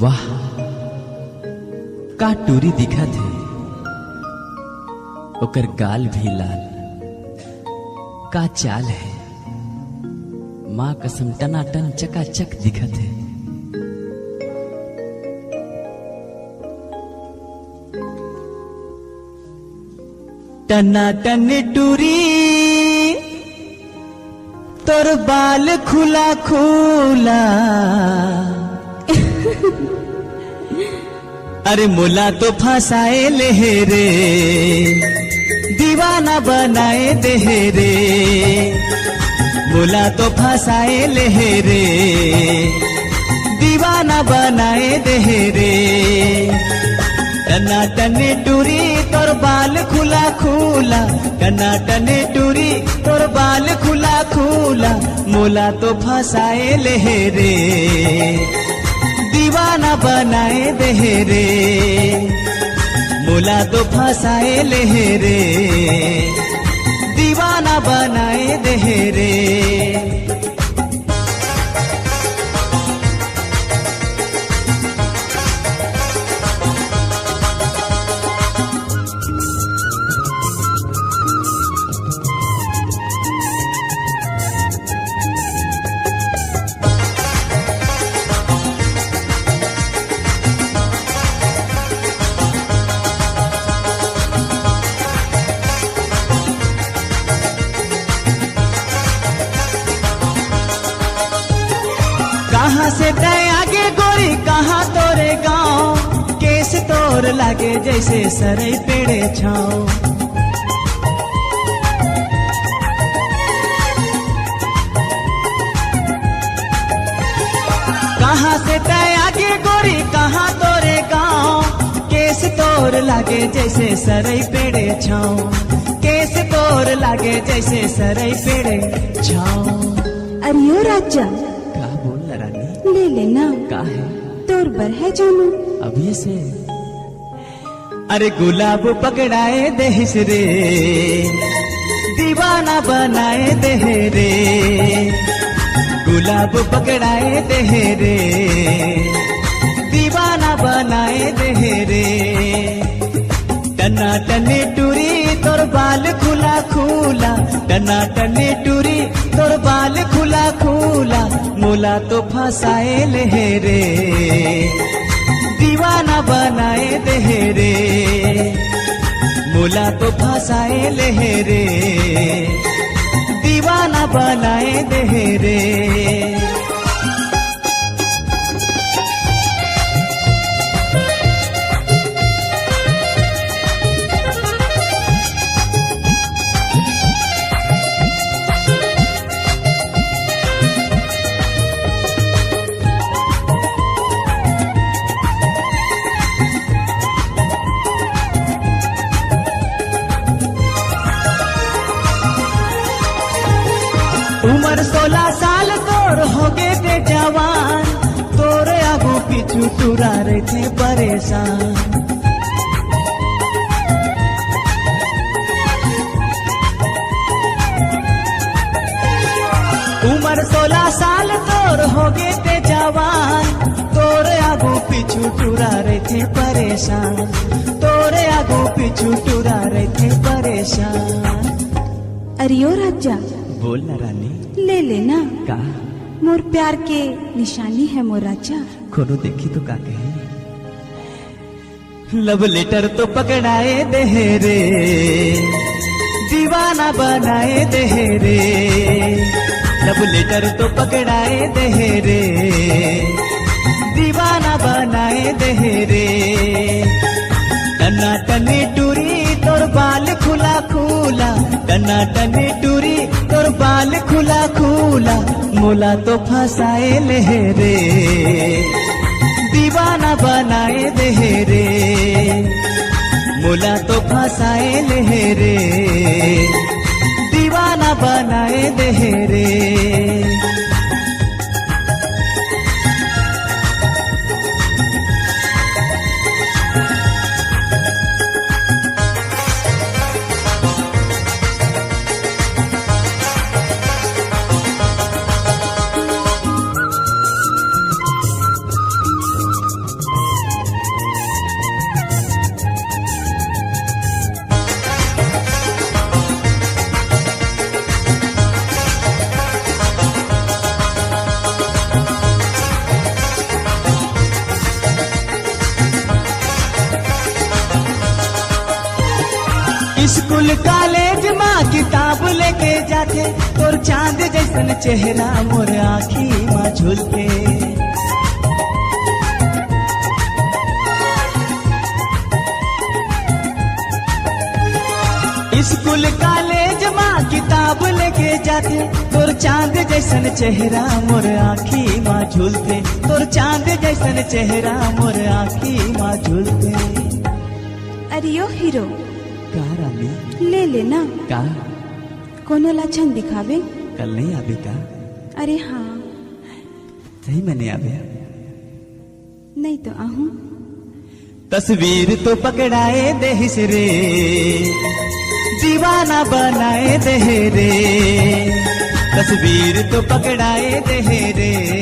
वाह का टूरी दिखत है, ओकर गाल भी लाल, का चाल है माँ कसम टनाटन चकाचक दिखत है। टनाटन टूरी तोर बाल खुला खुला अरे मोला तो फंसाए ले रे, दीवाना बनाए दे रे, मोला तो फंसाए ले रे, दीवाना बनाए दे रे। टनाटन टूरी तोर बाल खुला खुला, टनाटन टूरी तोर बाल खुला खुला, मोला तो फंसाए ले रे, दीवाना बनाए दे रे, मोला तो फंसाए ले रे, दीवाना बनाए दे रे। कहाँ से तय आगे गोरी कहाँ तोरे गाँव, केस तोर लागे जैसे सरई पेड़े छाओ। कहाँ से तय आगे गोरी कहाँ तोरे गाँव, केस तोर लागे जैसे सरई पेड़े छाओ, केस तोर लागे जैसे सरई पेड़े छाओ। अरे ओ राजा ले लेना, का है तोर बर है जानू अभी से। अरे गुलाब पकड़ाए देहिस रे, दीवाना बनाए दे रे, गुलाब पकड़ाए दे रे, दीवाना बनाए दे रे। टनाटन टूरी तोर बाल खुला खुला, टनाटन टूरी तोर बाल खुला खुला, मोला तो फंसाए ले रे, दीवाना बनाए दे रे, मोला तो फंसाए ले रे, दीवाना बनाए दे रे। उम्र 16 साल तोर हो गए थे जवान, तोर आगू पीछू टूरा रहे थे परेशान। उम्र 16 साल तोर हो गए थे जवान, तोर आगू पीछू टूरा रहे थे परेशान, तोर आगू पीछू टूरा रहे थे परेशान। अरे ओ राजा बोल ना रानी ले लेना, का मोर प्यार के निशानी है मोर राजा। खोनो देखी तो का कहे, लव लेटर तो पकड़ाए दे रे, दीवाना बनाए दे रे, लव लेटर तो पकड़ाए दे रे, दीवाना बनाए दे रे। टनाटन टूरी तोर बाल खुला खुला, टनाटन टूरी तोर बाल खुला खुला, मोला तो फंसाए ले रे, दीवाना बनाए दे रे, मोला तो फंसाए ले रे, दीवाना बनाए दे रे। स्कूल कॉलेज माँ किताब लेके जाते, तोर चांद जैसन चेहरा मोर आँखी माँ झूलते। स्कूल कॉलेज माँ किताब लेके जाते, तोर चांद जैसन चेहरा मोर आँखी माँ झूलते, तोर चांद जैसन चेहरा मोर आँखी माँ झूलते। अरे यो हीरो का रानी ले लेना, का कोनो लक्षण दिखावे। कल नहीं आवे का? अरे हाँ, सही में नहीं आवे। नहीं तो आहूं। तस्वीर तो पकड़ाए देहिस रे, दीवाना बनाए दे रे। तस्वीर तो पकड़ाए दे रे,